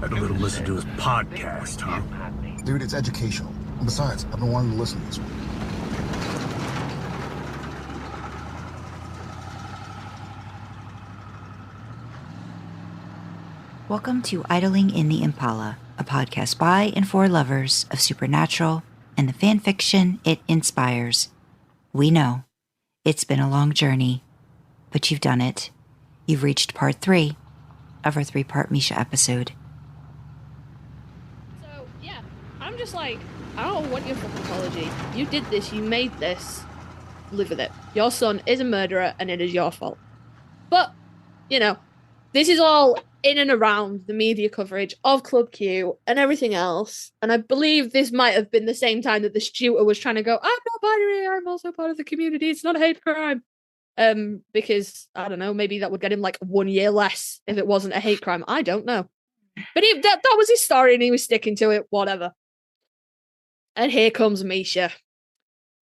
Had a little listen to his podcast, huh? Dude, it's educational. And besides, I've been wanting to listen to this one. Welcome to Idling in the Impala, a podcast by and for lovers of supernatural and the fan fiction it inspires. We know it's been a long journey, but you've done it. You've reached part 3 of our 3-part Misha episode. So, yeah, I'm just like, I don't want your fucking apology. You did this, you made this. Live with it. Your son is a murderer and it is your fault. But, you know, this is all in and around the media coverage of ClubQ and everything else. And I believe this might have been the same time that the shooter was trying to go, I'm not binary, I'm also part of the community, it's not a hate crime. Because, I don't know, maybe that would get him like 1 year less if it wasn't a hate crime. I don't know. But that was his story and he was sticking to it, whatever. And here comes Misha.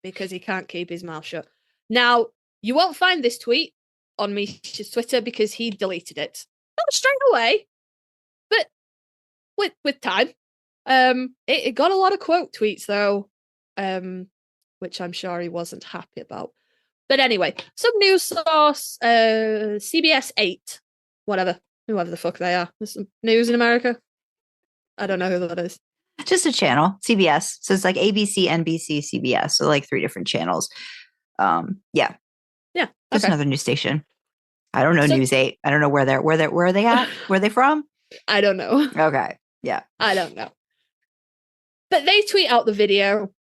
Because he can't keep his mouth shut. Now, you won't find this tweet on Misha's Twitter because he deleted it. Not straight away, but with time. It got a lot of quote tweets though, which I'm sure he wasn't happy about. But anyway, some news source, CBS 8, whoever the fuck they are. There's some news in America. I don't know who that is. Just a channel, CBS. So it's like ABC, NBC, CBS. So like 3 different channels. Yeah. Just another news station. I don't know, News 8. I don't know where are they at? Where are they from? I don't know. Okay. Yeah. I don't know. But they tweet out the video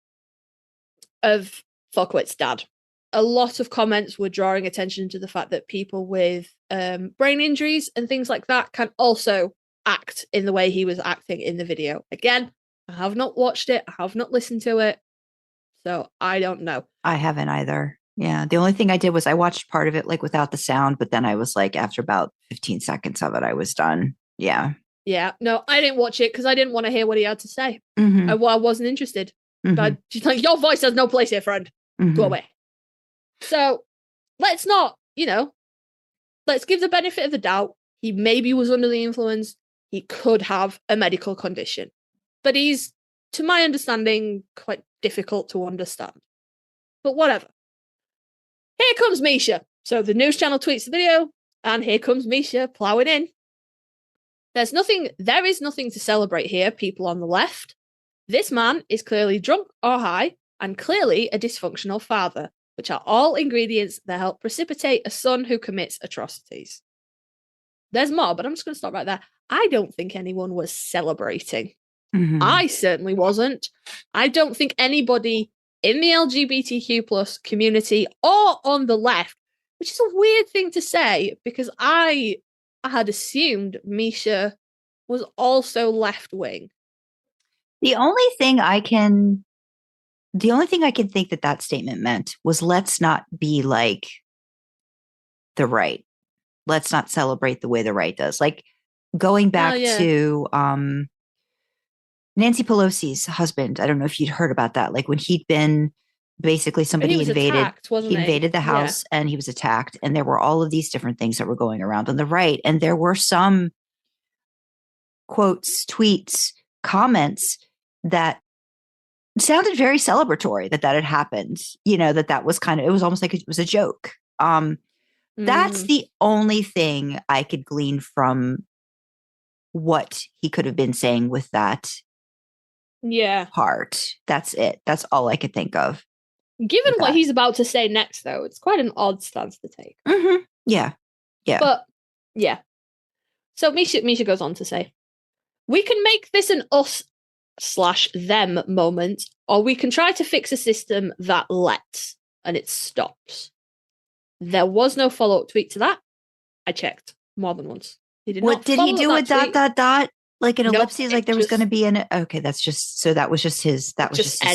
of Fuckwit's dad. A lot of comments were drawing attention to the fact that people with brain injuries and things like that can also act in the way he was acting in the video. Again, I have not watched it. I have not listened to it. So I don't know. I haven't either. Yeah. The only thing I did was I watched part of it like without the sound, but then I was like, after about 15 seconds of it, I was done. Yeah. Yeah. No, I didn't watch it because I didn't want to hear what he had to say. Mm-hmm. I wasn't interested. But she's like, your voice has no place here, friend. Go away. So let's not, let's give the benefit of the doubt. He maybe was under the influence. He could have a medical condition. But he's, to my understanding, quite difficult to understand. But whatever. Here comes Misha. So the news channel tweets the video, and here comes Misha plowing in. There is nothing to celebrate here, people on the left. This man is clearly drunk or high, and clearly a dysfunctional father, which are all ingredients that help precipitate a son who commits atrocities. There's more, but I'm just going to stop right there. I don't think anyone was celebrating. I certainly wasn't. I don't think anybody in the LGBTQ plus community or on the left, which is a weird thing to say because I had assumed Misha was also left wing. The only thing I can think that statement meant was let's not be like the right. Let's not celebrate the way the right does. Like going back to Nancy Pelosi's husband. I don't know if you'd heard about that. Like when he'd been basically somebody invaded the house and he was attacked. And there were all of these different things that were going around on the right. And there were some quotes, tweets, comments that sounded very celebratory that had happened. That was it was almost like it was a joke. That's the only thing I could glean from what he could have been saying with that part. That's it. That's all I could think of. Given what he's about to say next, though, it's quite an odd stance to take. Yeah. But, yeah. So Misha goes on to say, we can make this an us/them moment, or we can try to fix a system that lets, and it stops. There was no follow-up tweet to that. I checked more than once. He did what did he do with dot? Like an ellipses, like there was going to be okay, that was just his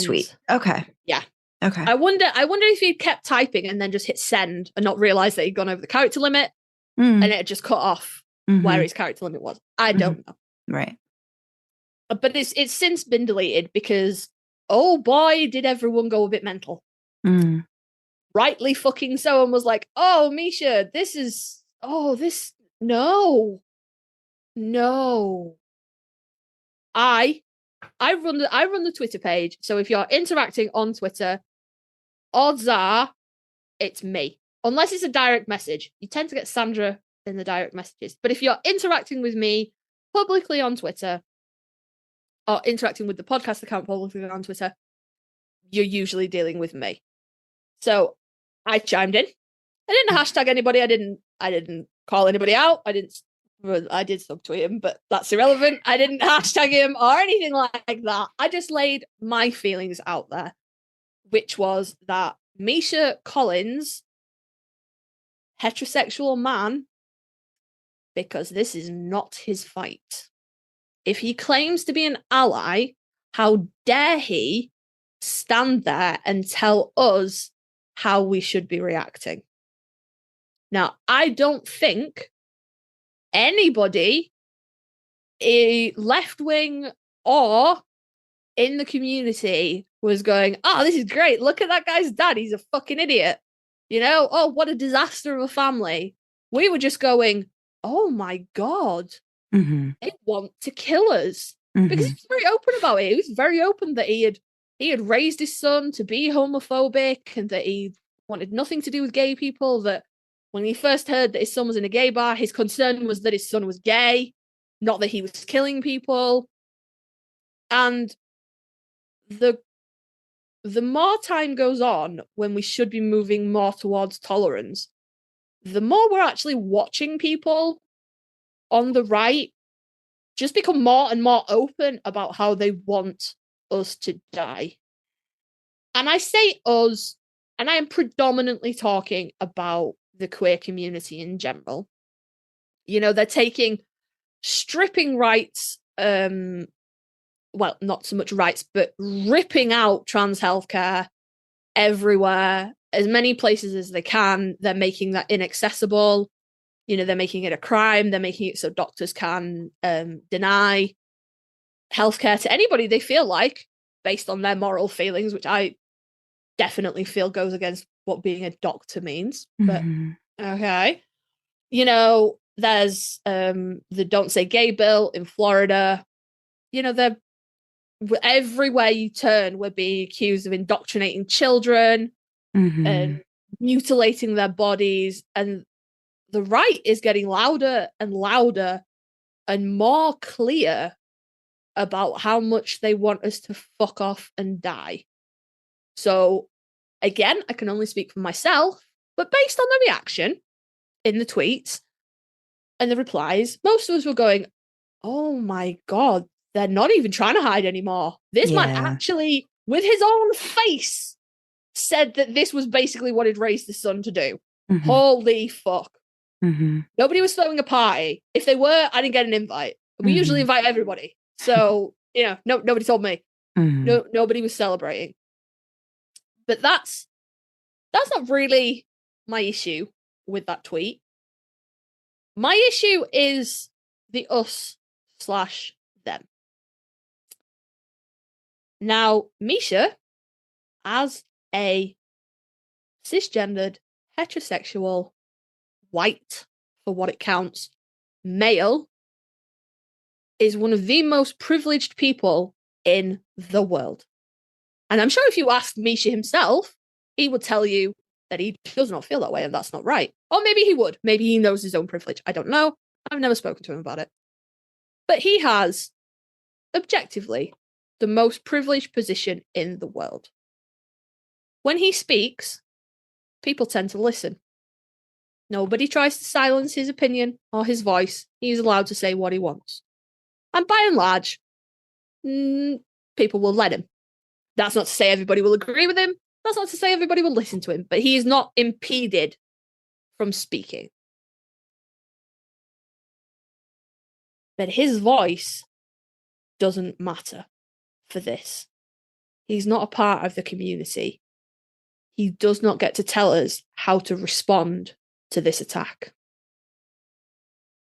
tweet. Okay. Yeah. Okay. I wonder if he'd kept typing and then just hit send and not realized that he'd gone over the character limit and it had just cut off where his character limit was. I don't know. Right. But it's since been deleted because, oh boy, did everyone go a bit mental. Rightly fucking so, and was like, oh, Misha, no. I run the Twitter page. So if you're interacting on Twitter, odds are it's me. Unless it's a direct message. You tend to get Sandra in the direct messages. But if you're interacting with me publicly on Twitter, or interacting with the podcast account publicly on Twitter, you're usually dealing with me. So I chimed in. I didn't hashtag anybody. I didn't call anybody out. I did subtweet him, but that's irrelevant. I didn't hashtag him or anything like that. I just laid my feelings out there, which was that Misha Collins, heterosexual man, because this is not his fight. If he claims to be an ally, how dare he stand there and tell us how we should be reacting? Now, I don't think anybody, left wing or in the community, was going, oh, this is great. Look at that guy's dad. He's a fucking idiot. You know, oh, what a disaster of a family. We were just going, oh my God, they want to kill us. Because he was very open about it. He was very open that he had raised his son to be homophobic and that he wanted nothing to do with gay people, that when he first heard that his son was in a gay bar, his concern was that his son was gay, not that he was killing people. And the more time goes on, when we should be moving more towards tolerance, the more we're actually watching people on the right just become more and more open about how they want us to die. And I say us, and I am predominantly talking about the queer community in general. You know, they're stripping rights, well, not so much rights, but ripping out trans healthcare everywhere, as many places as they can. They're making that inaccessible. You know, they're making it a crime. They're making it so doctors can deny healthcare to anybody they feel like, based on their moral feelings, which I definitely feel goes against what being a doctor means. But okay. You know, there's the Don't Say Gay bill in Florida. You know, they're everywhere you turn, we're being accused of indoctrinating children and mutilating their bodies. And the right is getting louder and louder and more clear about how much they want us to fuck off and die. So, again, I can only speak for myself, but based on the reaction in the tweets and the replies, most of us were going, oh my God, they're not even trying to hide anymore. This man actually, with his own face, said that this was basically what he'd raised his son to do. Holy fuck. Nobody was throwing a party. If they were, I didn't get an invite. We usually invite everybody. So, you know, nobody told me. Nobody was celebrating. But that's not really my issue with that tweet. My issue is the us/them. Now, Misha, as a cisgendered, heterosexual, white, for what it counts, male, is one of the most privileged people in the world. And I'm sure if you asked Misha himself, he would tell you that he does not feel that way and that's not right. Or maybe he would. Maybe he knows his own privilege. I don't know. I've never spoken to him about it. But he has, objectively, the most privileged position in the world. When he speaks, people tend to listen. Nobody tries to silence his opinion or his voice. He's allowed to say what he wants. And by and large, people will let him. That's not to say everybody will agree with him. That's not to say everybody will listen to him. But he is not impeded from speaking. But his voice doesn't matter for this. He's not a part of the community. He does not get to tell us how to respond to this attack.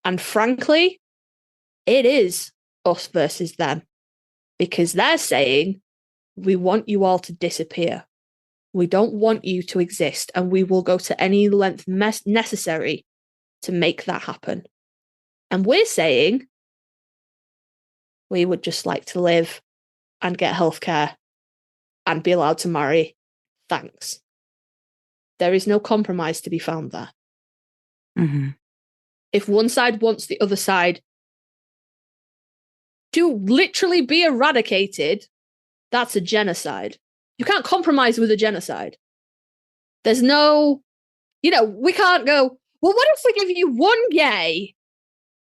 And frankly, it is us versus them. Because they're saying, we want you all to disappear. We don't want you to exist, and we will go to any length necessary to make that happen. And we're saying, We would just like to live and get healthcare and be allowed to marry. Thanks. There is no compromise to be found there. Mm-hmm. If one side wants the other side to literally be eradicated, that's a genocide. You can't compromise with a genocide. There's no, we can't go, well, what if we give you one gay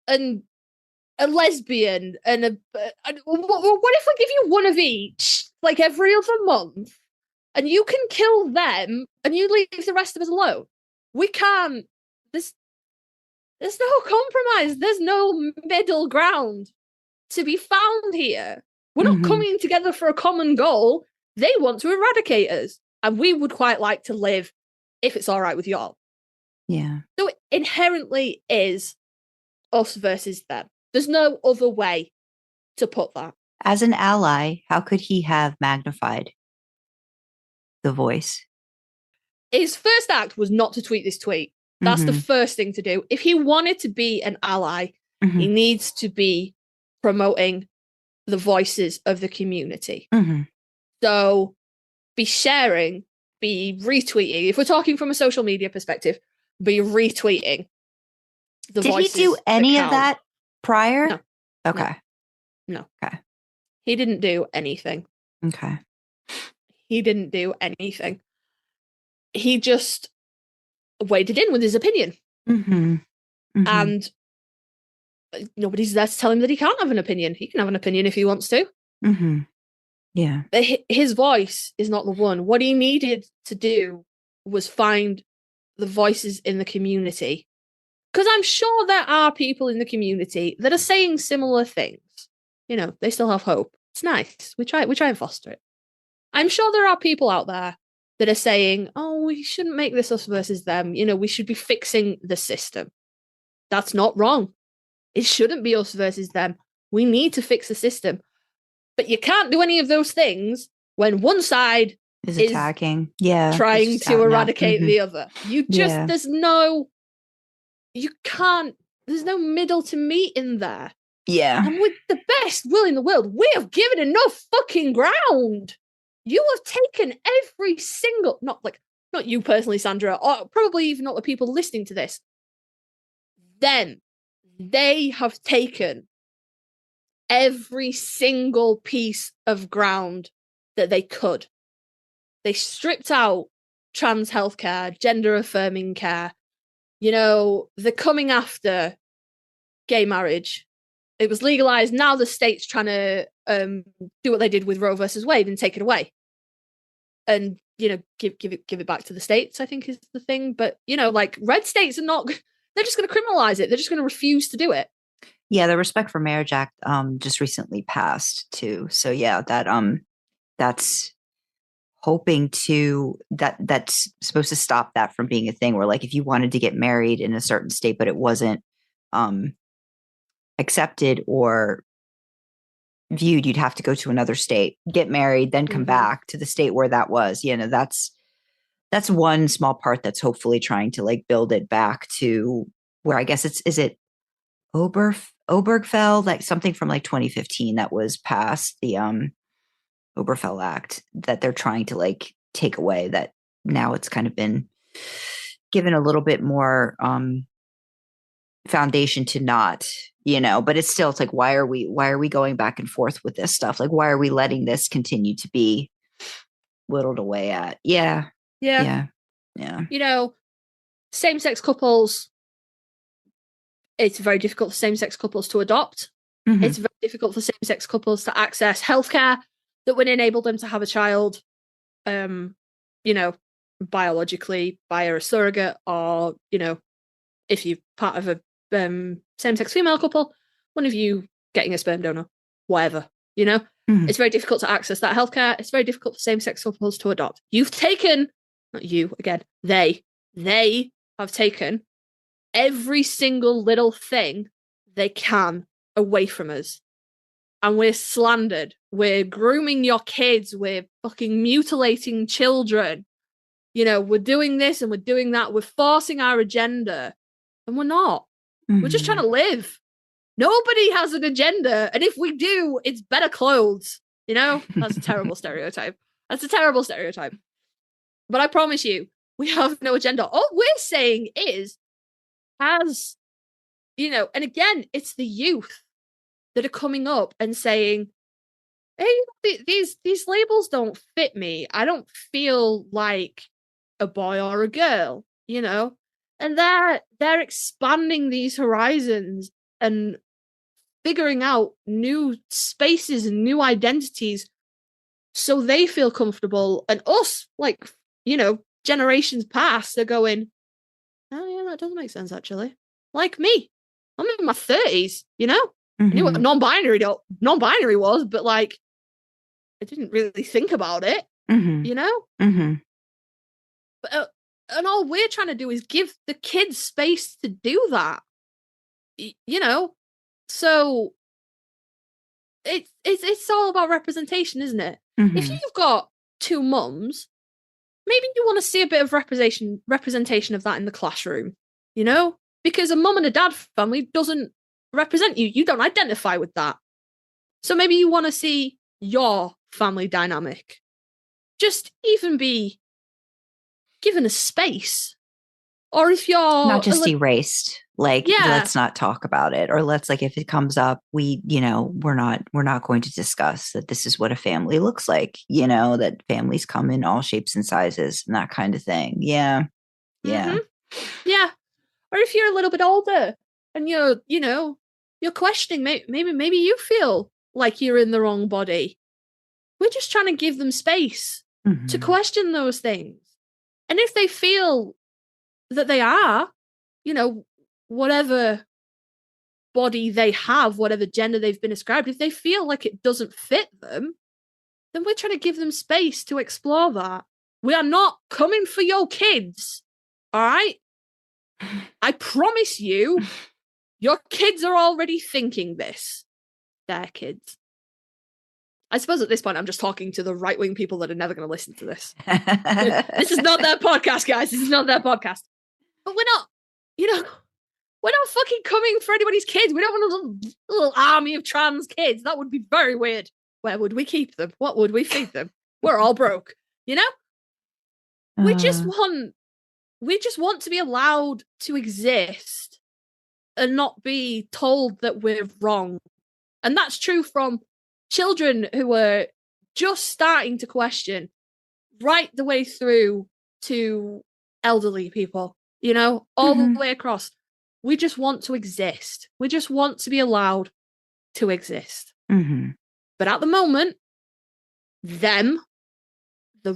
and a lesbian and what if we give you one of each, like every other month, and you can kill them and you leave the rest of us alone? We can't. There's no compromise. There's no middle ground to be found here. We're not coming together for a common goal. They want to eradicate us, and we would quite like to live if it's all right with y'all. Yeah. So it inherently is us versus them. There's no other way to put that. As an ally, how could he have magnified the voice? His first act was not to tweet this tweet. That's the first thing to do. If he wanted to be an ally, he needs to be promoting the voices of the community. So be sharing, be retweeting. If we're talking from a social media perspective, be retweeting the voices. Did he do any of that prior? No. Okay. No. Okay. He didn't do anything. Okay. He didn't do anything. He just waded in with his opinion. And nobody's there to tell him that he can't have an opinion. He can have an opinion if he wants to. Yeah. But his voice is not the one. What he needed to do was find the voices in the community. Because I'm sure there are people in the community that are saying similar things. They still have hope. It's nice. We try and foster it. I'm sure there are people out there that are saying, oh, we shouldn't make this us versus them. We should be fixing the system. That's not wrong. It shouldn't be us versus them. We need to fix the system. But you can't do any of those things when one side is attacking. Yeah. Trying to eradicate the other. There's no middle to meet in there. Yeah. And with the best will in the world, we have given enough fucking ground. You have taken every single, not you personally, Sandra, or probably even not the people listening to this. Then they have taken every single piece of ground that they could. They stripped out trans healthcare, gender affirming care. They're coming after gay marriage. It was legalized. Now the state's trying to do what they did with Roe versus Wade and take it away. And, give it back to the states, I think is the thing. But, red states are not, they're just going to criminalize it. They're just going to refuse to do it. Yeah, the Respect for Marriage Act just recently passed too. So yeah, that's hoping to that's supposed to stop that from being a thing where if you wanted to get married in a certain state but it wasn't accepted or viewed, you'd have to go to another state, get married, then come back to the state where that was. That's one small part that's hopefully trying to build it back to where I guess is it Obergefell, something from 2015 that was passed, the Obergefell Act, that they're trying to take away, that now it's kind of been given a little bit more foundation to not, but it's still, it's why are we going back and forth with this stuff? Why are we letting this continue to be whittled away at? Yeah. Same-sex couples, it's very difficult for same-sex couples to adopt. It's very difficult for same-sex couples to access healthcare that would enable them to have a child, biologically via a surrogate, or, if you're part of a same-sex female couple, one of you getting a sperm donor, whatever, It's very difficult to access that healthcare. It's very difficult for same-sex couples to adopt. You've taken, not you, again, they have taken every single little thing they can away from us. And we're slandered. We're grooming your kids. We're fucking mutilating children. We're doing this and we're doing that. We're forcing our agenda. And we're not. We're just trying to live. Nobody has an agenda. And if we do, it's better clothes. You know, that's a terrible stereotype. That's a terrible stereotype. But I promise you, we have no agenda. All we're saying is, as, you know, and again, it's the youth that are coming up and saying, hey, these labels don't fit me. I don't feel like a boy or a girl, you know? And they're expanding these horizons and figuring out new spaces and new identities so they feel comfortable. And us, like, you know, generations past, they're going, oh yeah, that doesn't make sense actually. Like me, I'm in my 30s, you know? I knew what non-binary was, but like, I didn't really think about it, you know? But, and all we're trying to do is give the kids space to do that, you know? So it's all about representation, isn't it? If you've got two mums, maybe you want to see a bit of representation of that in the classroom, you know? Because a mum and a dad family doesn't represent you. You don't identify with that. So maybe you want to see your family dynamic just even be given a space. Or if you're not just erased, like, let's not talk about it, or let's, like, if it comes up, we, you know, we're not going to discuss that this is what a family looks like, you know, that families come in all shapes and sizes and that kind of thing. Yeah. Or if you're a little bit older and you're, you know, you're questioning, maybe you feel like you're in the wrong body. We're just trying to give them space to question those things. And if they feel that they are, you know, whatever body they have, whatever gender they've been ascribed, if they feel like it doesn't fit them, then we're trying to give them space to explore that. We are not coming for your kids, all right? I promise you, your kids are already thinking this. Their kids. I suppose at this point, I'm just talking to the right-wing people that are never going to listen to this. This is not their podcast, guys. This is not their podcast. But we're not, you know, we're not fucking coming for anybody's kids. We don't want a little army of trans kids. That would be very weird. Where would we keep them? What would we feed them? We're all broke, you know? We just want to be allowed to exist and not be told that we're wrong. And that's true from children who are just starting to question right the way through to elderly people, you know, all the way across. We just want to exist. We just want to be allowed to exist. But at the moment, them, the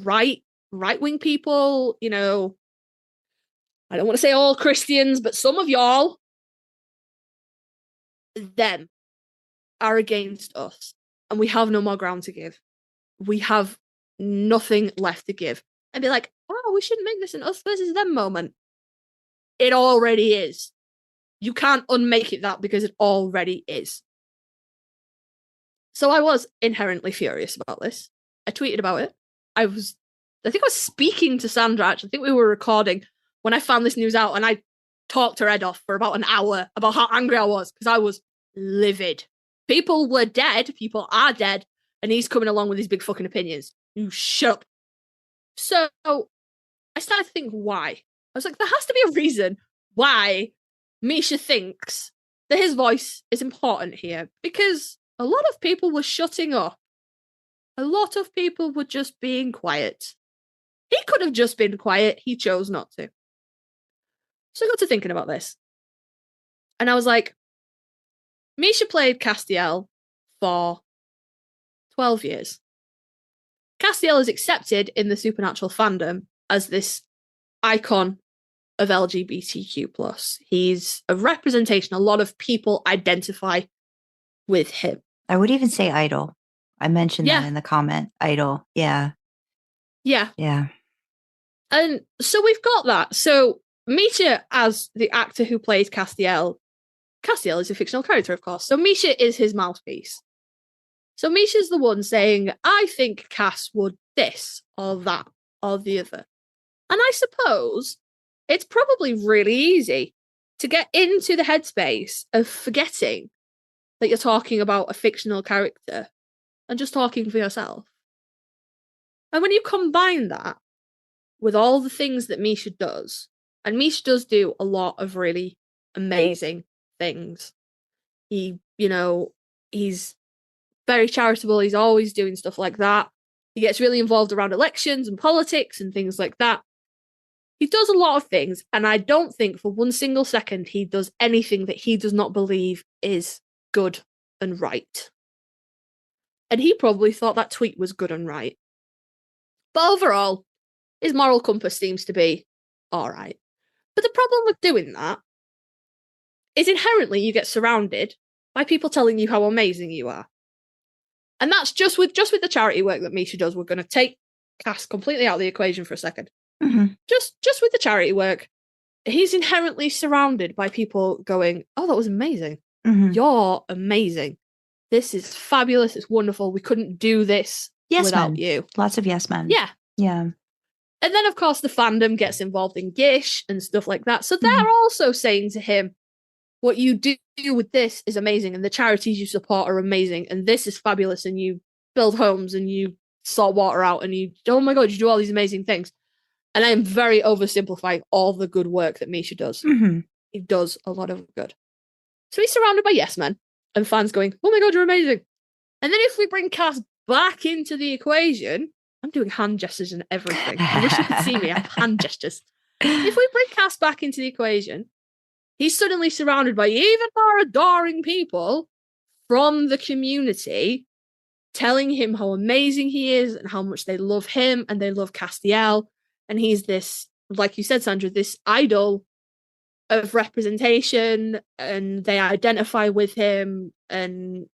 right-wing people, you know, I don't want to say all Christians, but some of y'all, them are against us. And we have no more ground to give. We have nothing left to give. And be like, oh, we shouldn't make this an us versus them moment. It already is. You can't unmake it that because it already is. So I was inherently furious about this. I tweeted about it. I think I was speaking to Sandra, actually. I think we were recording when I found this news out, and I talked her head off for about an hour about how angry I was because I was livid. People were dead, people are dead, and he's coming along with his big fucking opinions. You shut up. So I started to think why. I was like, there has to be a reason why Misha thinks that his voice is important here, because a lot of people were shutting up. A lot of people were just being quiet. He could have just been quiet. He chose not to. So I got to thinking about this. And I was like, Misha played Castiel for 12 years. Castiel is accepted in the supernatural fandom as this icon of LGBTQ+. He's a representation. A lot of people identify with him. I would even say idol. I mentioned that in the comment. Idol. Yeah. And so we've got that. So Misha, as the actor who plays Castiel is a fictional character, of course. So Misha is his mouthpiece. So Misha's the one saying, I think Cass would this or that or the other. And I suppose it's probably really easy to get into the headspace of forgetting that you're talking about a fictional character and just talking for yourself. And when you combine that with all the things that Misha does, and Misha does do a lot of really amazing things. He, he's very charitable. He's always doing stuff like that. He gets really involved around elections and politics and things like that. He does a lot of things, and I don't think for one single second he does anything that he does not believe is good and right. And he probably thought that tweet was good and right. But overall, his moral compass seems to be all right. But the problem with doing that is inherently you get surrounded by people telling you how amazing you are. And that's just with the charity work that Misha does. We're going to take Cass completely out of the equation for a second. Mm-hmm. Just with the charity work, he's inherently surrounded by people going, "Oh, that was amazing. Mm-hmm. You're amazing. This is fabulous. It's wonderful. We couldn't do this without you." Lots of yes men. Yeah. Yeah. And then, of course, the fandom gets involved in Gish and stuff like that. So they're also saying to him, what you do with this is amazing, and the charities you support are amazing, and this is fabulous, and you build homes, and you sort water out, and oh my God, you do all these amazing things. And I am very oversimplifying all the good work that Misha does. Mm-hmm. He does a lot of good. So he's surrounded by yes men, and fans going, "Oh my God, you're amazing." And then if we bring Cass back into the equation, I'm doing hand gestures and everything. I wish you could see me. I have hand gestures. If we bring Cass back into the equation, he's suddenly surrounded by even more adoring people from the community telling him how amazing he is and how much they love him and they love Castiel. And he's this, like you said, Sandra, this idol of representation, and they identify with him, and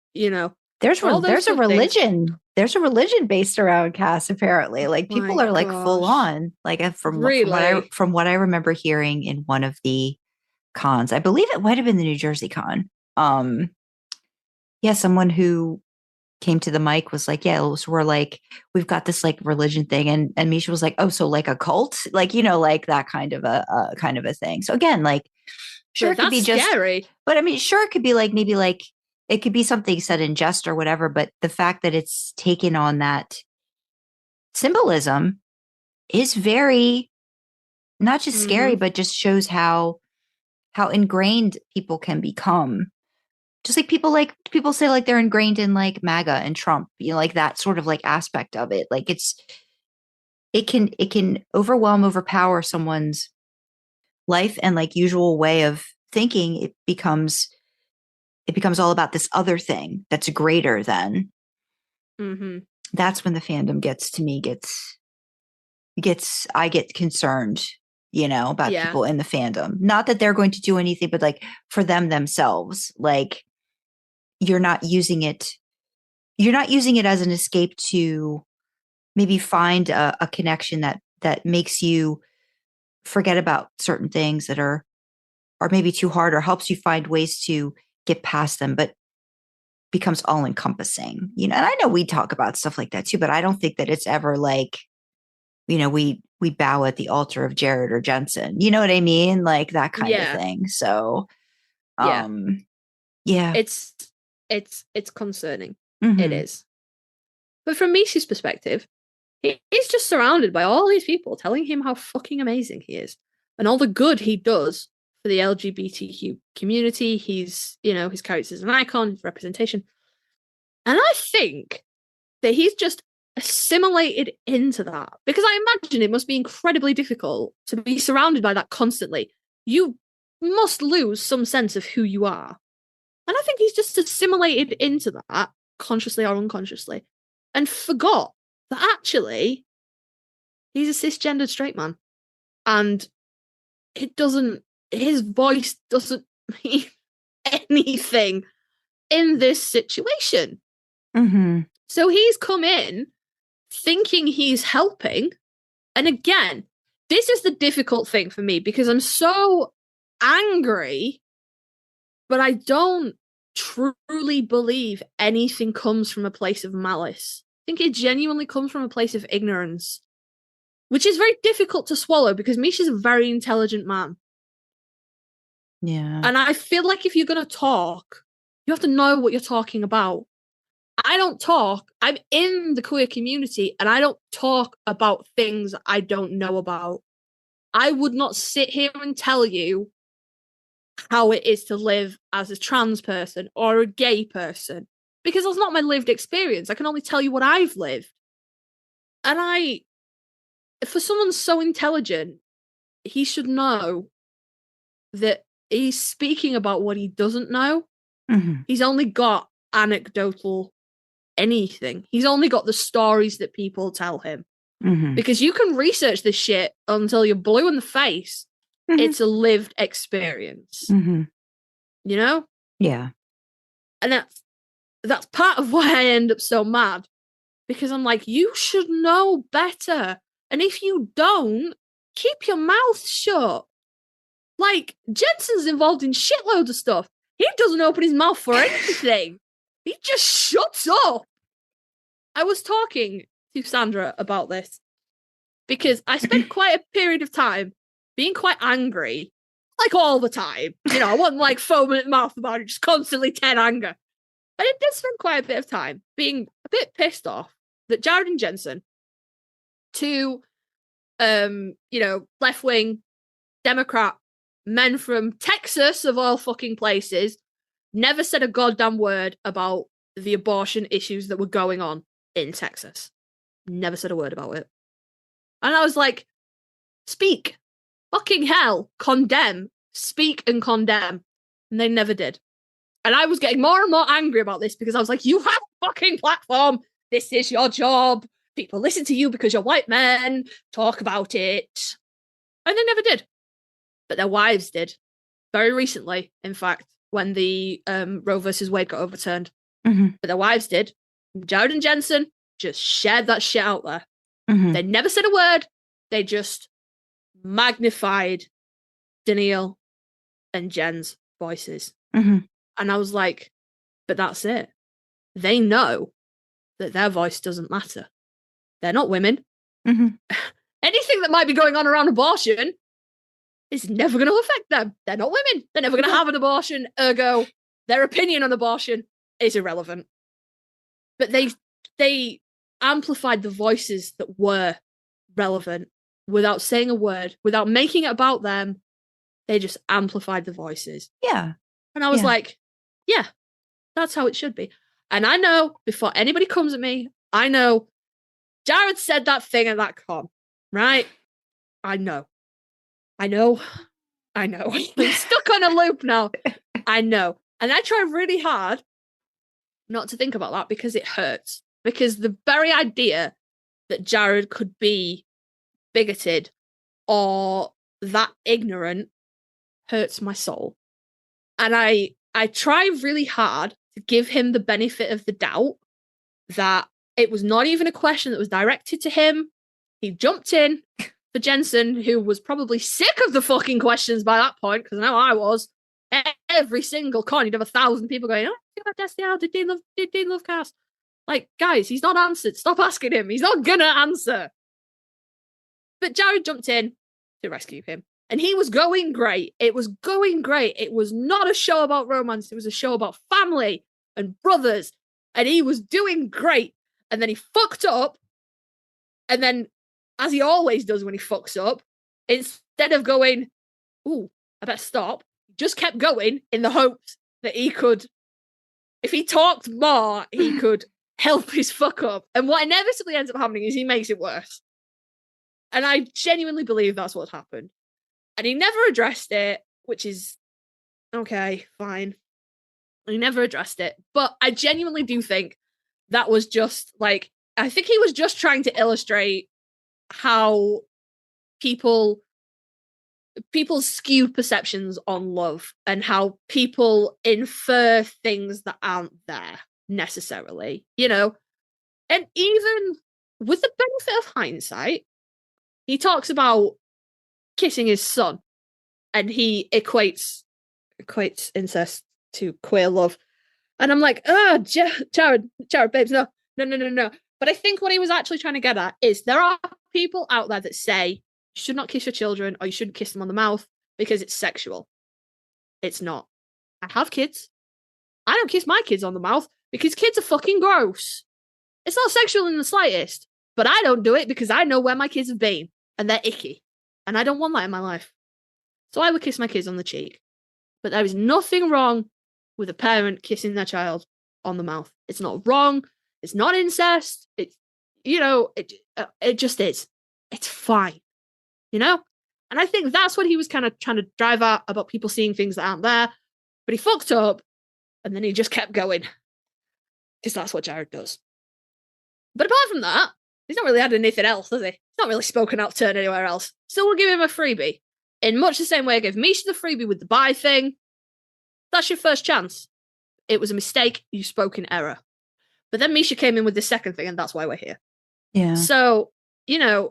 there's a religion. Things. There's a religion based around Cass, apparently. Like people are like full on. Like from what I remember hearing in one of the cons, I believe it might have been the New Jersey con. Someone who came to the mic was like, so we're like, we've got this like religion thing, and Misha was like, oh, so like a cult, like like that kind of a thing. So again, like, sure, it could be just scary, but I mean, sure, it could be like maybe like it could be something said in jest or whatever, but the fact that it's taken on that symbolism is very not just scary, but just shows how ingrained people can become. Just like people say like they're ingrained in like MAGA and Trump, like that sort of like aspect of it. Like it can overpower someone's life and like usual way of thinking. It becomes all about this other thing that's greater than. Mm-hmm. That's when the fandom I get concerned, about people in the fandom. Not that they're going to do anything, but like for themselves, like you're not using it as an escape to maybe find a connection that makes you forget about certain things that are maybe too hard, or helps you find ways to get past them, but becomes all encompassing, and I know we talk about stuff like that too, but I don't think that it's ever like, we bow at the altar of Jared or Jensen, you know what I mean? Like that kind of thing. So, it's concerning. Mm-hmm. It is. But from Misha's perspective, he's just surrounded by all these people telling him how fucking amazing he is and all the good he does for the LGBTQ community. He's, his character is an icon, his representation. And I think that he's just assimilated into that, because I imagine it must be incredibly difficult to be surrounded by that constantly. You must lose some sense of who you are. And I think he's just assimilated into that, consciously or unconsciously, and forgot that actually he's a cisgendered straight man. And his voice doesn't mean anything in this situation. Mm-hmm. So he's come in thinking he's helping. And again, this is the difficult thing for me, because I'm so angry, but I don't truly believe anything comes from a place of malice. I think it genuinely comes from a place of ignorance, which is very difficult to swallow because Misha's a very intelligent man. Yeah. And I feel like if you're going to talk, You have to know what you're talking about. I'm in the queer community and I don't talk about things I don't know about. I would not sit here and tell you how it is to live as a trans person or a gay person because that's not my lived experience. I can only tell you what I've lived. And for someone so intelligent, he should know that he's speaking about what he doesn't know. Mm-hmm. He's only got anecdotal anything. He's only got the stories that people tell him. Mm-hmm. Because you can research this shit until you're blue in the face. Mm-hmm. It's a lived experience. Mm-hmm. You know? Yeah. And that's part of why I end up so mad. Because I'm like, you should know better. And if you don't, keep your mouth shut. Like, Jensen's involved in shitloads of stuff. He doesn't open his mouth for anything. He just shuts up. I was talking to Sandra about this because I spent quite a period of time being quite angry, like all the time. You know, I wasn't like foaming at the mouth about it, just constantly 10 anger. But I did spend quite a bit of time being a bit pissed off that Jared and Jensen, two, left-wing Democrat men from Texas, of all fucking places, never said a goddamn word about the abortion issues that were going on in Texas. Never said a word about it. And I was like, speak. Fucking hell. Condemn. Speak and condemn. And they never did. And I was getting more and more angry about this because I was like, you have a fucking platform. This is your job. People listen to you because you're white men. Talk about it. And they never did. But their wives did. Very recently, in fact, when the Roe versus Wade got overturned. Mm-hmm. But their wives did. Jared and Jensen just shared that shit out there. Mm-hmm. They never said a word. They just magnified Danielle and Jen's voices. Mm-hmm. And I was like, but that's it. They know that their voice doesn't matter. They're not women. Mm-hmm. Anything that might be going on around abortion is never going to affect them. They're not women. They're never going to have an abortion. Ergo, their opinion on abortion is irrelevant. But they amplified the voices that were relevant without saying a word, without making it about them. They just amplified the voices. Yeah. And I was like, yeah, that's how it should be. And I know, before anybody comes at me, I know Jared said that thing at that con, right? I know. I'm stuck on a loop now. I know. And I try really hard not to think about that because it hurts. Because the very idea that Jared could be bigoted or that ignorant hurts my soul. And I try really hard to give him the benefit of the doubt that it was not even a question that was directed to him. He jumped in for Jensen, who was probably sick of the fucking questions by that point, because I know I was. Every single con, you'd have 1,000 people going, oh, think about Destiny, how did Dean love cast? Like, guys, he's not answered. Stop asking him. He's not gonna answer. But Jared jumped in to rescue him. And he was going great. It was going great. It was not a show about romance. It was a show about family and brothers. And he was doing great. And then he fucked up. And then, as he always does when he fucks up, instead of going, ooh, I better stop, he just kept going in the hopes that he could, if he talked more, he could help his fuck up. And what inevitably ends up happening is he makes it worse. And I genuinely believe that's what happened. And he never addressed it, which is okay, fine. He never addressed it. But I genuinely do think that was just like, I think he was just trying to illustrate how people skew perceptions on love and how people infer things that aren't there necessarily, you know? And even with the benefit of hindsight, he talks about kissing his son and he equates incest to queer love. And I'm like, Jared, babes, no. But I think what he was actually trying to get at is there are people out there that say you should not kiss your children or you shouldn't kiss them on the mouth because it's sexual. It's not. I have kids. I don't kiss my kids on the mouth because kids are fucking gross. It's not sexual in the slightest, but I don't do it because I know where my kids have been and they're icky. And I don't want that in my life. So I would kiss my kids on the cheek. But there is nothing wrong with a parent kissing their child on the mouth. It's not wrong. It's not incest. It's, it just is. It's fine. And I think that's what he was kind of trying to drive at about people seeing things that aren't there. But he fucked up and then he just kept going. Because that's what Jared does. But apart from that, he's not really had anything else, has he? He's not really spoken out turn anywhere else. So we'll give him a freebie. In much the same way I gave Misha the freebie with the bye thing. That's your first chance. It was a mistake. You spoke in error. But then Misha came in with the second thing, and that's why we're here. Yeah. So, as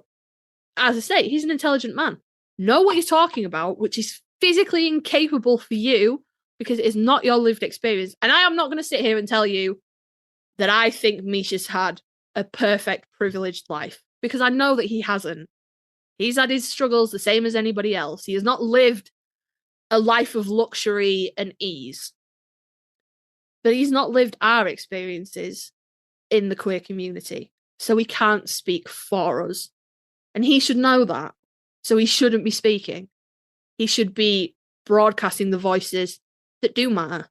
I say, he's an intelligent man. Know what you're talking about, which is physically incapable for you because it is not your lived experience. And I am not going to sit here and tell you that I think Misha's had a perfect, privileged life because I know that he hasn't. He's had his struggles the same as anybody else. He has not lived a life of luxury and ease. But he's not lived our experiences in the queer community. So he can't speak for us. And he should know that. So he shouldn't be speaking. He should be broadcasting the voices that do matter.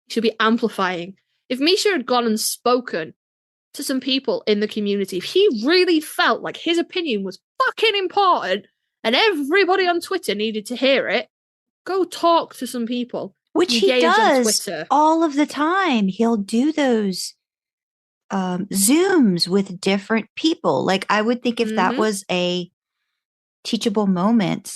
He should be amplifying. If Misha had gone and spoken to some people in the community, if he really felt like his opinion was fucking important and everybody on Twitter needed to hear it, go talk to some people. Which he does all of the time. He'll do those Zooms with different people. Like, I would think if that was a teachable moment,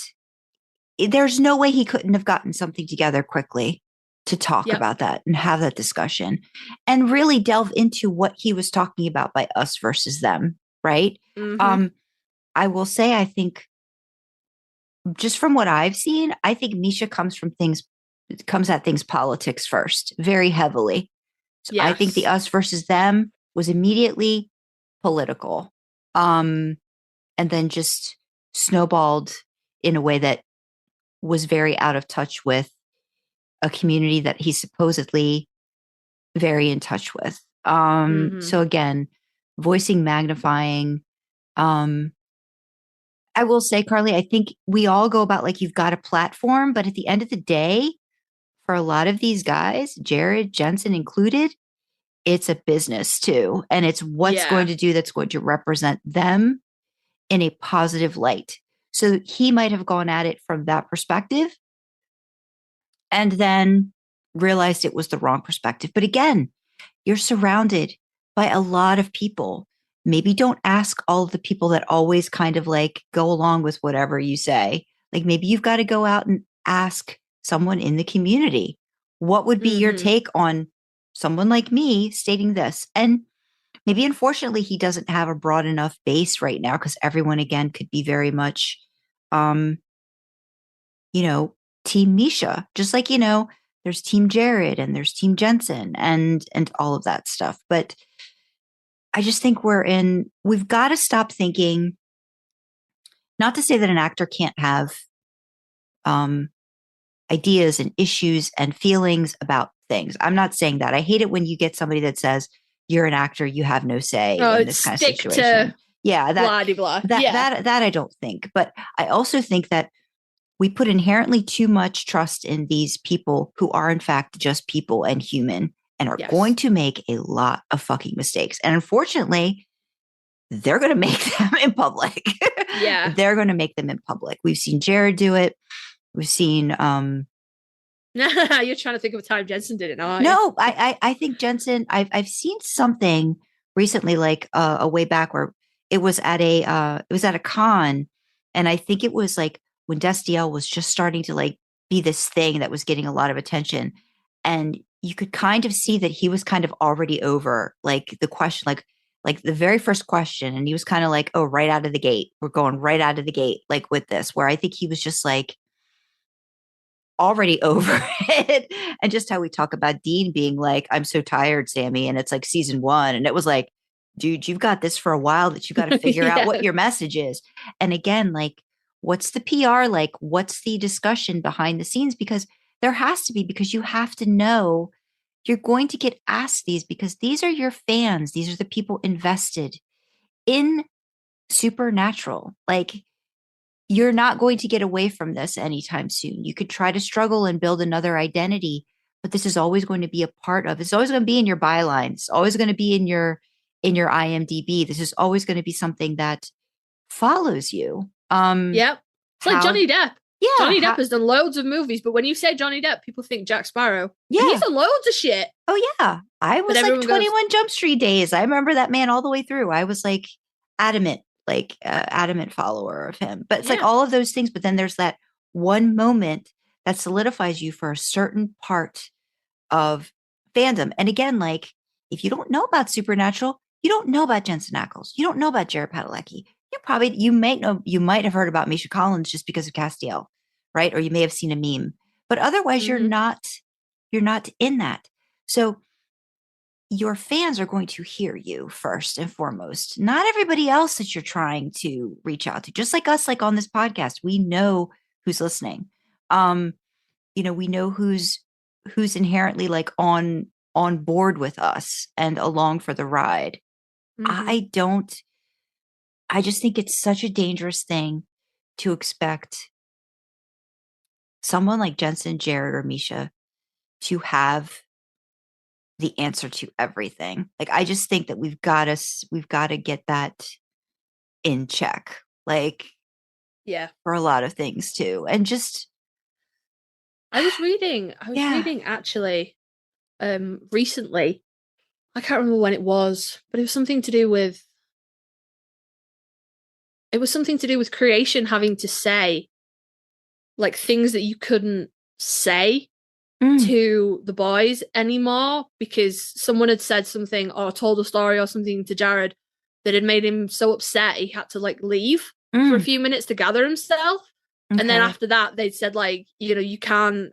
there's no way he couldn't have gotten something together quickly to talk about that and have that discussion and really delve into what he was talking about by us versus them. Right. I will say, I think just from what I've seen, I think Misha comes at things politics first, very heavily. So I think the us versus them was immediately political. And then just snowballed in a way that was very out of touch with a community that he's supposedly very in touch with. So again, voicing, magnifying. I will say, Carly, I think we all go about like you've got a platform, but at the end of the day, for a lot of these guys, Jared, Jensen included, it's a business too. And it's what's going to do that's going to represent them in a positive light. So he might have gone at it from that perspective and then realized it was the wrong perspective. But again, you're surrounded by a lot of people. Maybe don't ask all of the people that always kind of like go along with whatever you say. Like maybe you've got to go out and ask someone in the community, what would be your take on someone like me stating this? And maybe unfortunately he doesn't have a broad enough base right now because everyone again could be very much, Team Misha, just like, there's Team Jared and there's Team Jensen and all of that stuff. But I just think we've got to stop thinking, not to say that an actor can't have ideas and issues and feelings about things. I'm not saying that. I hate it when you get somebody that says you're an actor, you have no say in this kind of situation. That I don't think. But I also think that we put inherently too much trust in these people who are in fact just people and human and are going to make a lot of fucking mistakes. And unfortunately, they're going to make them in public. They're going to make them in public. We've seen Jared do it. We've seen you're trying to think of a time Jensen did it now. No, I think Jensen, I've seen something recently, like a way back where it was at a con, and I think it was like when Destiel was just starting to like be this thing that was getting a lot of attention, and you could kind of see that he was kind of already over like the question, like the very first question, and he was kind of like, oh, right out of the gate, we're going right out of the gate, like with this, where I think he was just like already over it. And just how we talk about Dean being like, I'm so tired, Sammy. And it's like season 1. And it was like, dude, you've got this for a while that you got to figure out what your message is. And again, like, what's the PR? Like, what's the discussion behind the scenes? Because there has to be, because you have to know You're going to get asked these because these are your fans. These are the people invested in Supernatural. Like, you're not going to get away from this anytime soon. You could try to struggle and build another identity, but this is always going to be a part of. It's always going to be in your byline. It's always going to be in your IMDb. This is always going to be something that follows you. Yep. It's like Johnny Depp. Yeah. Johnny Depp has done loads of movies, but when you say Johnny Depp, people think Jack Sparrow. Yeah. And he's done loads of shit. Oh, yeah. I was like 21 Jump Street days. I remember that man all the way through. I was like adamant follower of him. But it's like all of those things. But then there's that one moment that solidifies you for a certain part of fandom. And again, like, if you don't know about Supernatural, you don't know about Jensen Ackles. You don't know about Jared Padalecki. You might have heard about Misha Collins just because of Castiel, right? Or you may have seen a meme, but otherwise you're not in that. So your fans are going to hear you first and foremost, not everybody else that you're trying to reach out to. Just like us, like on this podcast, we know who's listening. We know who's inherently like on board with us and along for the ride. Mm-hmm. I just think it's such a dangerous thing to expect someone like Jensen, Jared, or Misha to have the answer to everything. Like, I just think that we've got to get that in check. Like, for a lot of things too. And just, I was reading actually, recently. I can't remember when it was, but it was something to do with creation having to say like things that you couldn't say to the boys anymore because someone had said something or told a story or something to Jared that had made him so upset he had to like leave for a few minutes to gather himself. Okay. And then after that they'd said like, you can't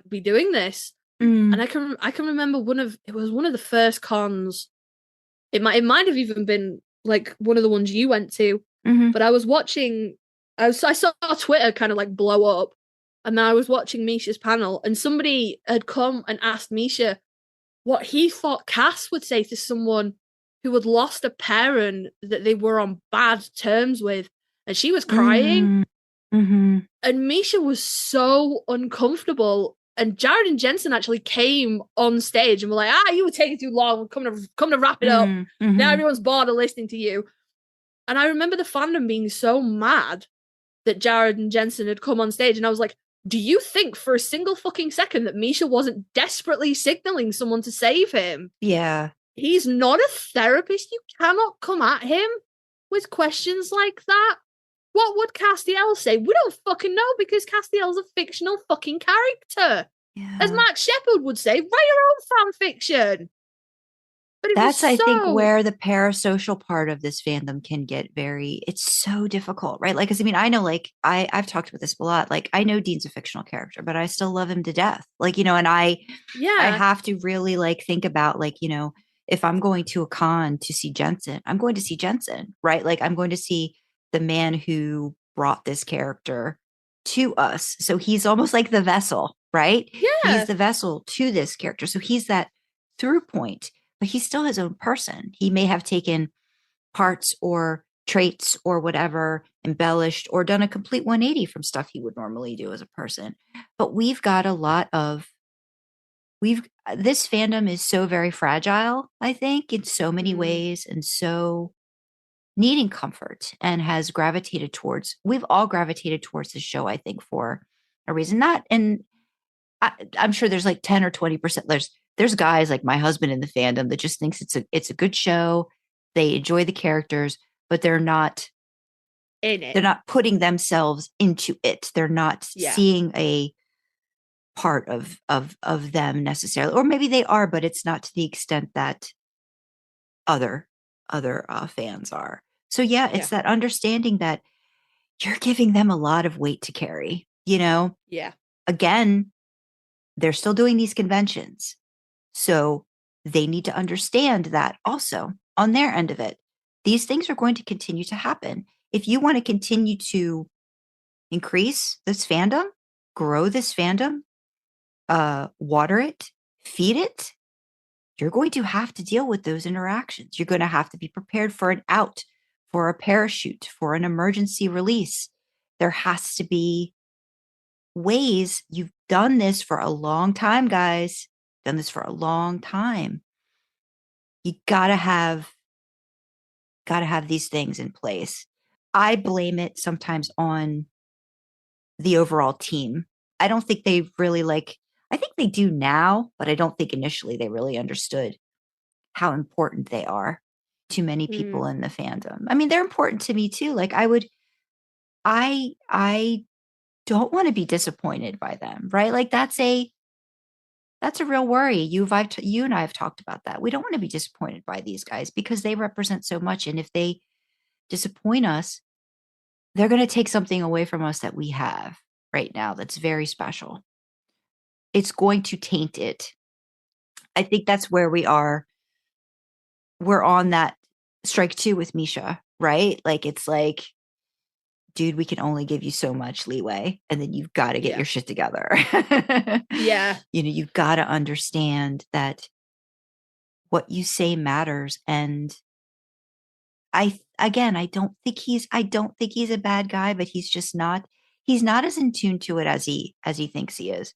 be doing this. And I can remember one of the first cons. It might have even been like one of the ones you went to, but I was watching. I saw Twitter kind of like blow up, and then I was watching Misha's panel, and somebody had come and asked Misha what he thought Cass would say to someone who had lost a parent that they were on bad terms with, and she was crying, and Misha was so uncomfortable. And Jared and Jensen actually came on stage and were like, you were taking too long. Come to wrap it up. Now everyone's bored of listening to you. And I remember the fandom being so mad that Jared and Jensen had come on stage. And I was like, do you think for a single fucking second that Misha wasn't desperately signaling someone to save him? Yeah. He's not a therapist. You cannot come at him with questions like that. What would Castiel say? We don't fucking know because Castiel's a fictional fucking character. Yeah. As Mark Shepard would say, write your own fan fiction. But that's, I think, where the parasocial part of this fandom can get it's so difficult, right? Like, 'cause I mean, I know, like, I've talked about this a lot. Like, I know Dean's a fictional character, but I still love him to death. Like, and I have to really like think about like, if I'm going to a con to see Jensen, I'm going to see Jensen, right? Like, I'm going to see the man who brought this character to us. So he's almost like the vessel, right? Yeah. He's the vessel to this character. So he's that through point, but he's still his own person. He may have taken parts or traits or whatever, embellished or done a complete 180 from stuff he would normally do as a person. But we've got a lot of, this fandom is so very fragile, I think, in so many ways, and so needing comfort, and has we've all gravitated towards this show, I think, for a reason. I'm sure there's like 10 or 20%. There's guys like my husband in the fandom that just thinks it's a good show. They enjoy the characters, but they're not in it. They're not putting themselves into it. They're not seeing a part of them necessarily, or maybe they are, but it's not to the extent that other fans are. So it's that understanding that you're giving them a lot of weight to carry, again, they're still doing these conventions, so they need to understand that also on their end of it, these things are going to continue to happen. If you want to continue to increase this fandom, grow this fandom, water it, feed it, you're going to have to deal with those interactions. You're going to have to be prepared for an out, for a parachute, for an emergency release. There has to be ways. You've done this for a long time, guys. Done this for a long time. You gotta have these things in place. I blame it sometimes on the overall team. I don't think they really I think they do now, but I don't think initially they really understood how important they are to many people in the fandom. I mean, they're important to me too. Like I don't want to be disappointed by them, right? Like that's a real worry. You and I have talked about that. We don't want to be disappointed by these guys because they represent so much. And if they disappoint us, they're going to take something away from us that we have right now that's very special. It's going to taint it. I think that's where we are. We're on that strike 2 with Misha, right? Like, it's like, dude, we can only give you so much leeway, and then you've got to get your shit together. Yeah. You've got to understand that what you say matters. And I don't think he's a bad guy, but he's not as in tune to it as he thinks he is.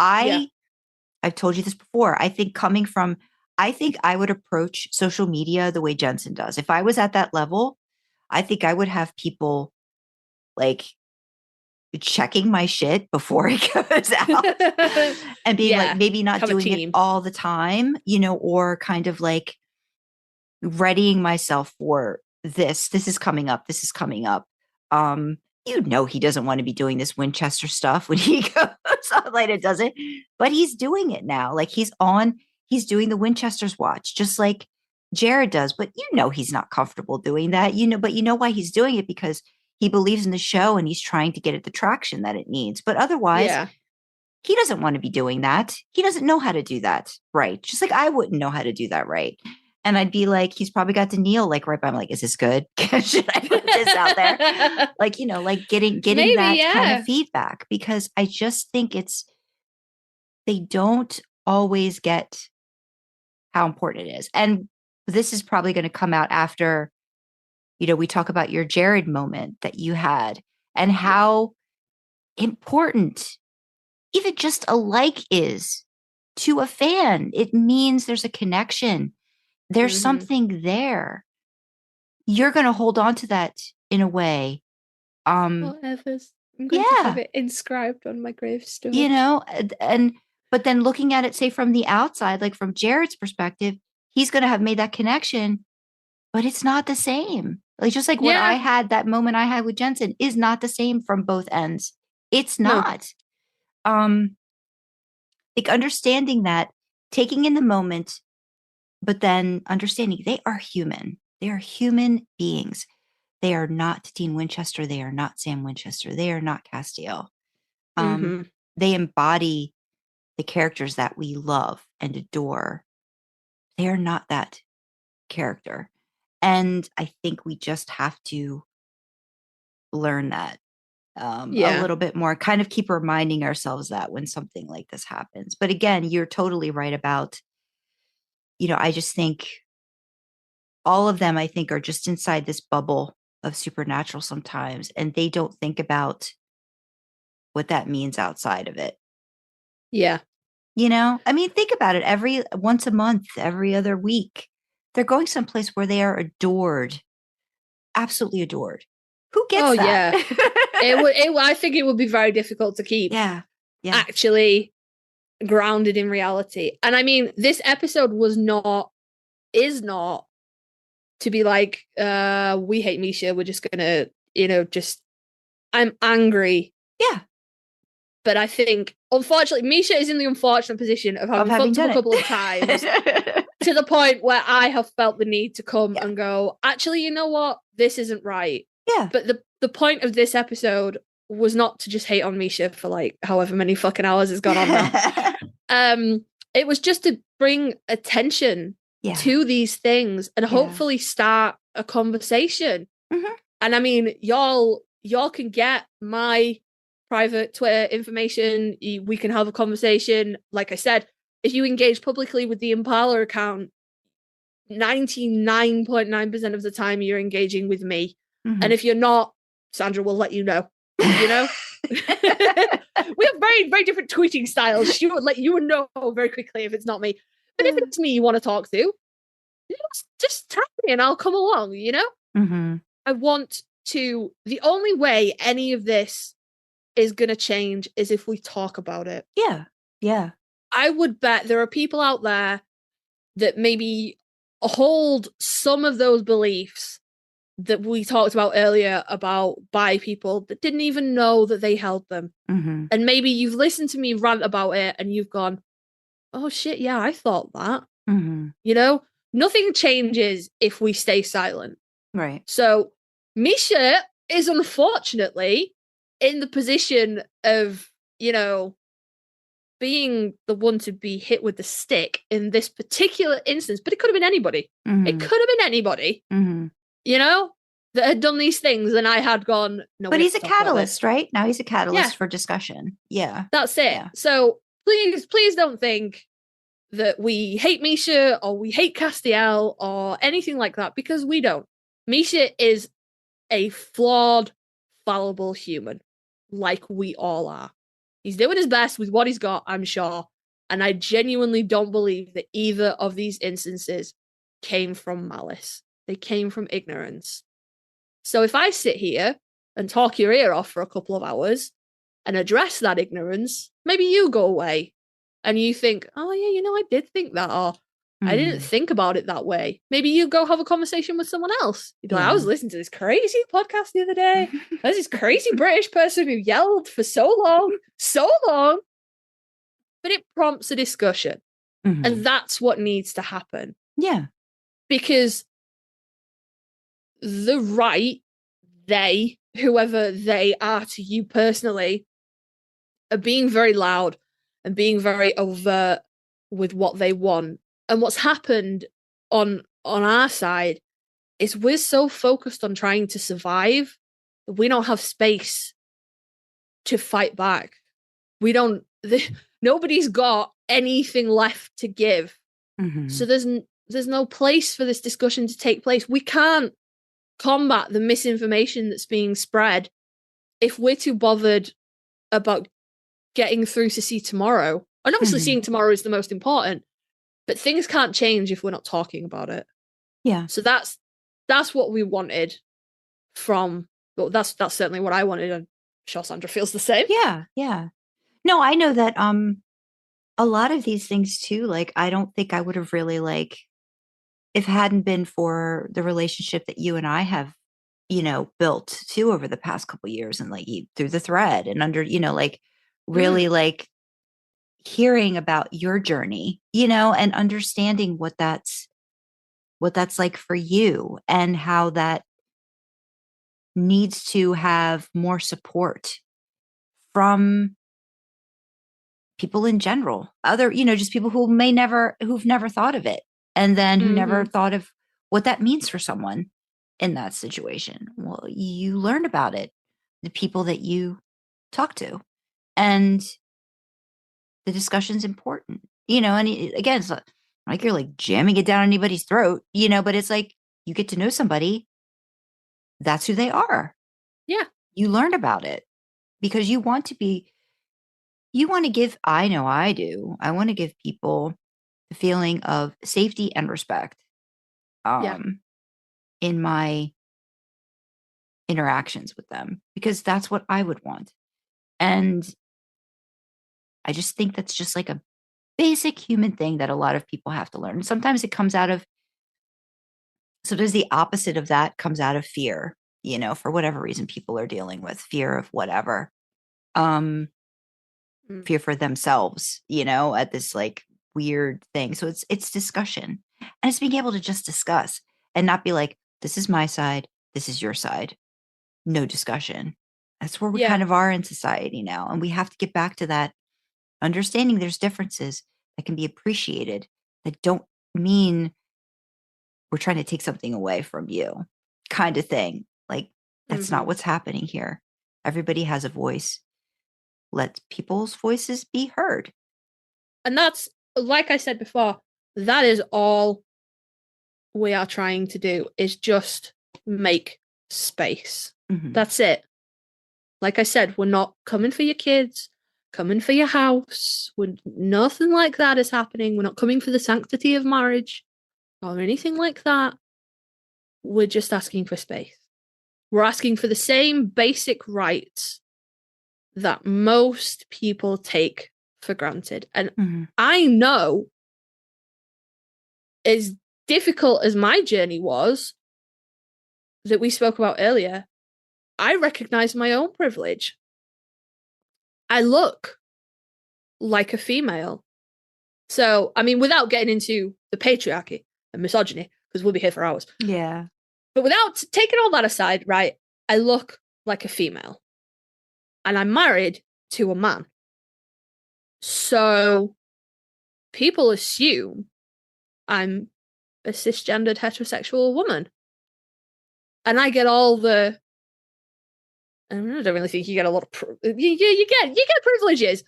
I've told you this before. I think I would approach social media the way Jensen does. If I was at that level, I think I would have people like checking my shit before it goes out and being like, maybe not doing it all the time, or kind of like readying myself for this is coming up. This is coming up. He doesn't want to be doing this Winchester stuff when he goes online and does it, but he's doing it now. Like he's doing the Winchester's watch, just like Jared does, but he's not comfortable doing that, but why he's doing it, because he believes in the show and he's trying to get it the traction that it needs. But otherwise, he doesn't want to be doing that. He doesn't know how to do that right. Just like I wouldn't know how to do that right. And I'd be like, he's probably got to kneel like right by. I'm like, is this good? Should I put this out there? Like, like getting maybe, that kind of feedback, because I just think they don't always get how important it is. And this is probably going to come out after, we talk about your Jared moment that you had and how important even just a like is to a fan. It means there's a connection. There's something there. You're going to hold on to that in a way. Whatever's. I'm going to have it inscribed on my gravestone. But then looking at it, say from the outside, like from Jared's perspective, he's going to have made that connection, but it's not the same. Like just like what I had, that moment I had with Jensen is not the same from both ends. It's not. Like understanding that, taking in the moment, but then understanding they are human. They are human beings. They are not Dean Winchester. They are not Sam Winchester. They are not Castiel. They embody the characters that we love and adore. They are not that character. And I think we just have to learn that a little bit more, kind of keep reminding ourselves that when something like this happens. But again, you're totally right about, I just think all of them, I think, are just inside this bubble of Supernatural sometimes, and they don't think about what that means outside of it. Yeah. I mean, think about it. Once a month, every other week, they're going someplace where they are adored, absolutely adored. Who gets that? Yeah. I think it would be very difficult to keep actually grounded in reality. And I mean, this episode is not to be like, we hate Misha, we're just gonna, I'm angry. Yeah. But I think, unfortunately, Misha is in the unfortunate position of having fucked up a couple of times to the point where I have felt the need to come and go, actually, you know what? This isn't right. Yeah. But the point of this episode was not to just hate on Misha for like however many fucking hours has gone on now. It was just to bring attention to these things and hopefully start a conversation. And I mean, y'all can get my private Twitter information. We can have a conversation. Like I said, if you engage publicly with the Impala account, 99.9% of the time you're engaging with me. Mhm. And if you're not, Sandra will let you know. You know? We have very, very different tweeting styles. She would let you know very quickly if it's not me. But if it's me you want to talk to, just tell me and I'll come along, you know? Mm-hmm. I want to, the only way any of this is going to change is if we talk about it. Yeah. Yeah. I would bet there are people out there that maybe hold some of those beliefs that we talked about earlier about bi people that didn't even know that they held them. Mm-hmm. And maybe you've listened to me rant about it and you've gone, oh shit, yeah, I thought that. Mm-hmm. You know, nothing changes if we stay silent. Right. So Misha is unfortunately in the position of, you know, being the one to be hit with the stick in this particular instance, but it could have been anybody. Mm-hmm. It could have been anybody, Mm-hmm. you know, that had done these things, and I had gone, no. But he's a catalyst, right? Now he's a catalyst for discussion. Yeah. That's it. Yeah. So please don't think that we hate Misha or we hate Castiel or anything like that, because we don't. Misha is a flawed, fallible human, like we all are. He's doing his best with what he's got, I'm sure. And I genuinely don't believe that either of these instances came from malice. They came from ignorance. So if I sit here and talk your ear off for a couple of hours and address that ignorance, maybe you go away and you think, oh yeah, you know, I did think that, or I didn't think about it that way. Maybe you go have a conversation with someone else. You'd be like, I was listening to this crazy podcast the other day. There's this crazy British person who yelled for so long, but it prompts a discussion. Mm-hmm. And that's what needs to happen. Yeah. Because the right, they, whoever they are to you personally, are being very loud and being very overt with what they want. And what's happened on our side is we're so focused on trying to survive that we don't have space to fight back. Nobody's got anything left to give. Mm-hmm. So there's no place for this discussion to take place. We can't combat the misinformation that's being spread if we're too bothered about getting through to see tomorrow. And obviously seeing tomorrow is the most important, but things can't change if we're not talking about it. Yeah. So that's what we wanted from, well, that's certainly what I wanted. I'm sure Sandra feels the same. Yeah. Yeah. No, I know that a lot of these things too, like I don't think I would have really, like, if it hadn't been for the relationship that you and I have, you know, built too over the past couple of years, and like through the thread and under, you know, like really like hearing about your journey, you know, and understanding what that's like for you and how that needs to have more support from people in general, other, you know, just people who've never thought of it. And then who never thought of what that means for someone in that situation. Well, you learn about it, the people that you talk to, and the discussion's important, you know, and again, it's not like you're like jamming it down anybody's throat, you know, but it's like you get to know somebody. That's who they are. Yeah. You learn about it because you want to give, I know I do. I want to give people the feeling of safety and respect in my interactions with them, because that's what I would want. And I just think that's just like a basic human thing that a lot of people have to learn. And sometimes it comes out of, sometimes the opposite of that comes out of fear, you know, for whatever reason people are dealing with fear of whatever, fear for themselves, you know, at this like weird thing. So it's discussion, and it's being able to just discuss and not be like, this is my side, this is your side. No discussion. That's where we kind of are in society now. And we have to get back to that understanding there's differences that can be appreciated, that don't mean we're trying to take something away from you, kind of thing. Like, that's not what's happening here. Everybody has a voice. Let people's voices be heard. And that's like I said before, that is all we are trying to do, is just make space. That's it. Like I said, we're not coming for your kids, coming for your house. Nothing like that is happening. We're not coming for the sanctity of marriage or anything like that. We're just asking for space. We're asking for the same basic rights that most people take for granted. And I know, as difficult as my journey was, that we spoke about earlier, I recognize my own privilege. I look like a female. So, I mean, without getting into the patriarchy and misogyny, because we'll be here for hours. Yeah. But without taking all that aside, right, I look like a female. And I'm married to a man. So people assume I'm a cisgendered heterosexual woman. And I get all the... I don't really think you get a lot of... You get privileges.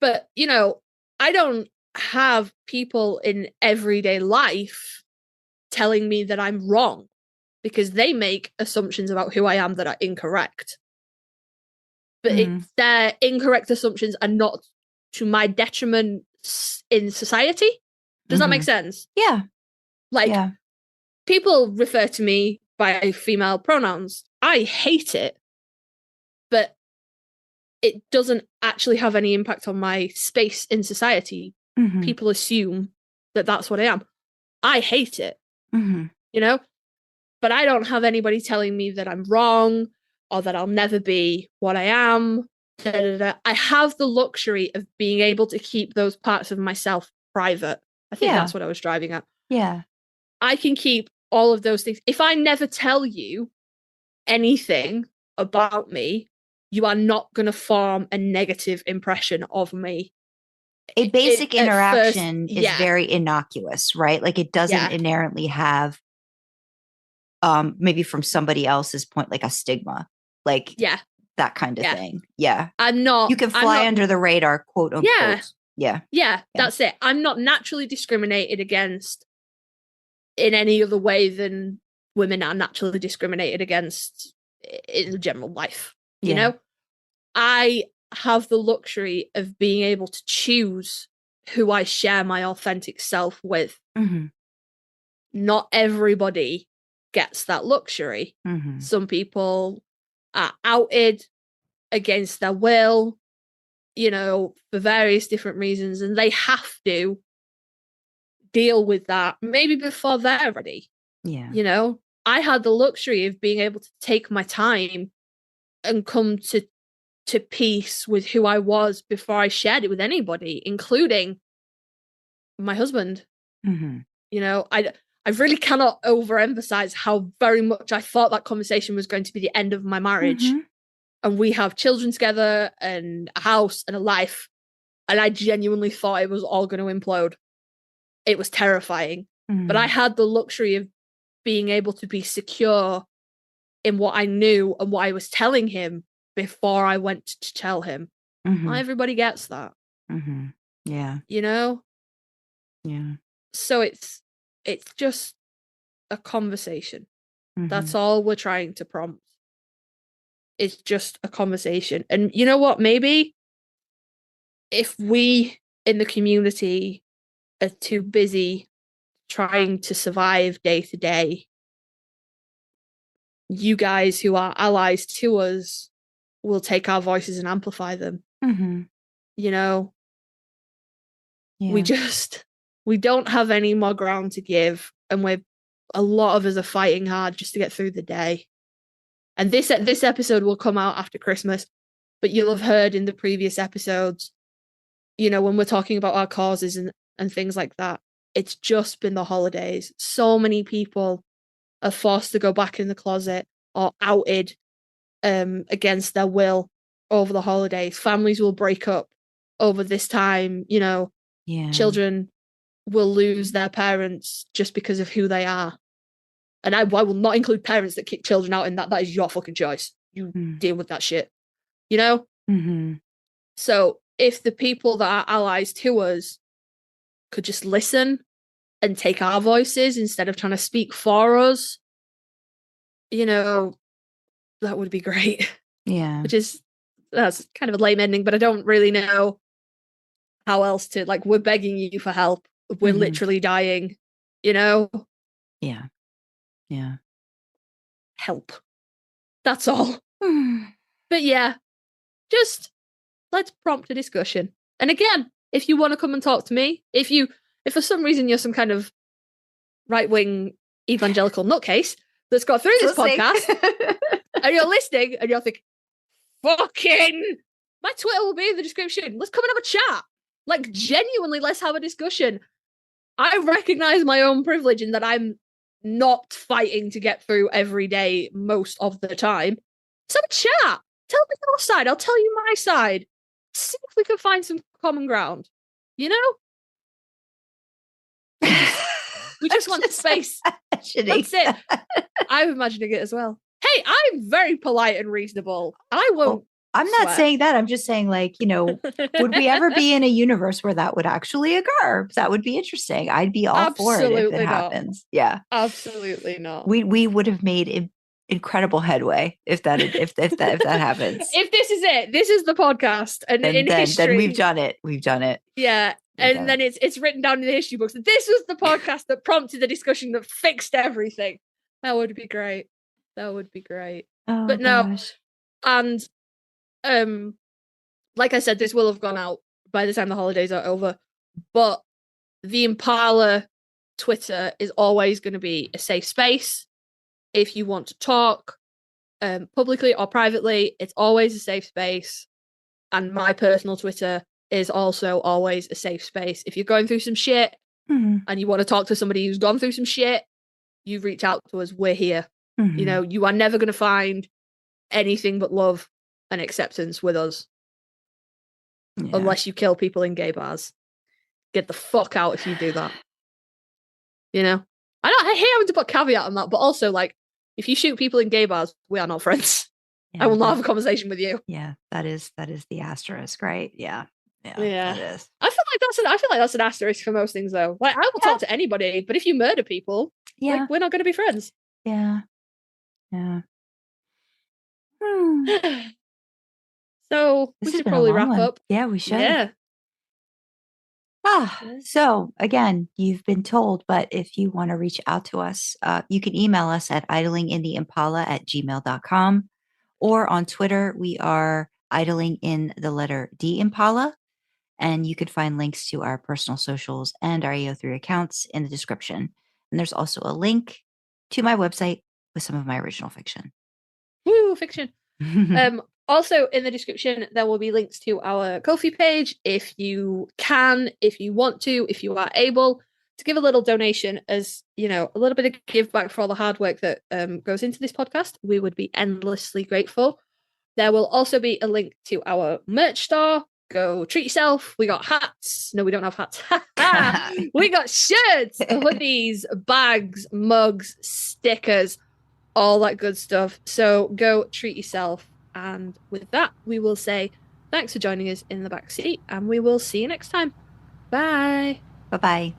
But, you know, I don't have people in everyday life telling me that I'm wrong, because they make assumptions about who I am that are incorrect. But their incorrect assumptions are not to my detriment in society. Does that make sense? Yeah. Like, people refer to me by female pronouns. I hate it, but it doesn't actually have any impact on my space in society. People assume that that's what I am. I hate it, you know? But I don't have anybody telling me that I'm wrong or that I'll never be what I am. I have the luxury of being able to keep those parts of myself private. I think that's what I was driving at. Yeah. I can keep all of those things. If I never tell you anything about me, you are not going to form a negative impression of me. A basic interaction is very innocuous, right? Like, it doesn't inherently have, maybe from somebody else's point, like a stigma, like that kind of thing. Yeah. You can fly under the radar, quote unquote. Yeah. That's it. I'm not naturally discriminated against in any other way than women are naturally discriminated against in general life. You know, I have the luxury of being able to choose who I share my authentic self with. Not everybody gets that luxury. Some people are outed against their will, you know, for various different reasons, and they have to deal with that maybe before they're ready. You know, I had the luxury of being able to take my time and come to peace with who I was before I shared it with anybody, including my husband. You know, I really cannot overemphasize how very much I thought that conversation was going to be the end of my marriage. And we have children together and a house and a life. And I genuinely thought it was all going to implode. It was terrifying. But I had the luxury of being able to be secure in what I knew and what I was telling him before I went to tell him. Not everybody gets that. Yeah. You know? Yeah. So it's just a conversation. That's all we're trying to prompt. It's just a conversation. And you know what? Maybe if we in the community are too busy trying to survive day to day, you guys who are allies to us will take our voices and amplify them. You know, we don't have any more ground to give, and a lot of us are fighting hard just to get through the day. And this episode will come out after Christmas, but you'll have heard in the previous episodes, you know, when we're talking about our causes and things like that, it's just been the holidays. So many people are forced to go back in the closet or outed against their will over the holidays. Families will break up over this time, you know. Children will lose their parents just because of who they are. And I will not include parents that kick children out in that. That is your fucking choice. You deal with that shit, you know? So if the people that are allies to us could just listen and take our voices instead of trying to speak for us, you know, that would be great. Yeah. That's kind of a lame ending, but I don't really know how else to, like, we're begging you for help. We're literally dying, you know? Yeah. Yeah. Help. That's all. But yeah, just let's prompt a discussion. And again, if you want to come and talk to me, if for some reason you're some kind of right-wing evangelical nutcase that's got through this podcast and you're listening and you're thinking, fucking, my Twitter will be in the description. Let's come and have a chat. Like, genuinely, let's have a discussion. I recognize my own privilege in that I'm not fighting to get through every day most of the time. Let's have a chat. Tell me your side. I'll tell you my side. See if we can find some common ground. You know? We just want space. That's it. I'm imagining it as well. Hey, I'm very polite and reasonable. I won't. I'm not saying that. I'm just saying, like, you know, would we ever be in a universe where that would actually occur? That would be interesting. I'd be all for it if it happens. Yeah, absolutely not. We would have made incredible headway if that happens. If this is it, this is the podcast, and in history, then we've done it. We've done it. Yeah, and then it's written down in the history books that this was the podcast that prompted the discussion that fixed everything. That would be great. That would be great. Oh, but no, gosh. And like I said, this will have gone out by the time the holidays are over. But the Impala Twitter is always going to be a safe space. If you want to talk publicly or privately, it's always a safe space. And my personal Twitter is also always a safe space. If you're going through some shit and you want to talk to somebody who's gone through some shit, you reach out to us. We're here. You know, you are never going to find anything but love and acceptance with us. Yeah. Unless you kill people in gay bars. Get the fuck out if you do that. You know? I hate having to put caveat on that, but also, like, if you shoot people in gay bars, we are not friends. Yeah, I will not have a conversation with you. Yeah, that is the asterisk, right? Yeah. That is. I feel like that's an asterisk for most things, though. Like, I will talk to anybody, but if you murder people, like, we're not going to be friends. Yeah. Yeah. So we should probably wrap up. Yeah, we should. Yeah. So again, you've been told, but if you want to reach out to us, you can email us at idlinginthe@gmail.com, or on Twitter, we are idling in the letter D Impala, and you could find links to our personal socials and our AO3 accounts in the description. And there's also a link to my website with some of my original fiction. Woo, fiction. Also, in the description, there will be links to our Ko-fi page. If you can, if you want to, if you are able to give a little donation as, you know, a little bit of give back for all the hard work that goes into this podcast, we would be endlessly grateful. There will also be a link to our merch store. Go treat yourself. We got hats. No, we don't have hats. We got shirts, hoodies, bags, mugs, stickers, all that good stuff. So go treat yourself. And with that, we will say thanks for joining us in the backseat, and we will see you next time. Bye. Bye-bye.